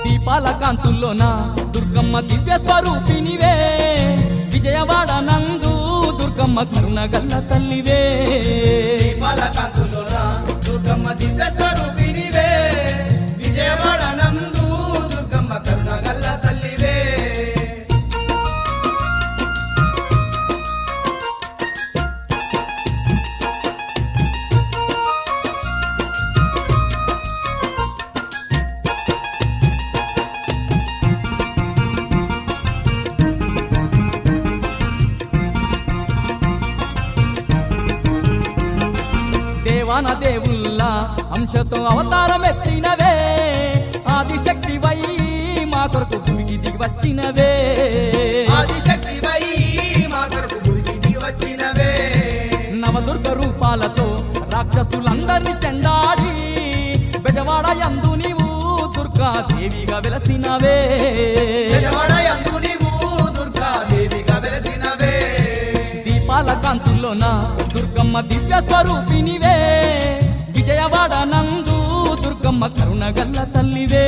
దీపాల కాంతుల్లోన దుర్గమ్మ దివ్య స్వరూపినివే విజయవాడ నందు దుర్గమ్మ కరుణగల్ల తల్లివే దీపాల కాంతుల్లోన దుర్గమ్మ దివ్య స్వరూపినివే విజయవాడ నందు దుర్గమ్మ కరుణగల్ల తల్లివే దేవాన దేవుల్లా అంశతో అవతారమెత్తినవే ఆదిశక్తివై మా కొరకు భూమికి దిగి వచ్చినవే ఆదిశక్తివై మా కొరకు భూమికి దిగి వచ్చినవే నవదుర్గ రూపాలతో రాక్షసులందరినీ చెండాడి బెజవాడ యందు నీవు దుర్గాదేవిగా వెలసినవే బెజవాడ యందు నీవు దుర్గాదేవిగా వెలసినవే దీపాల కాంతుల్లోన దుర్గమ్మ దివ్య స్వరూపినివే విజయవాడ నందు దుర్గమ్మ కరుణగల్ల తల్లివే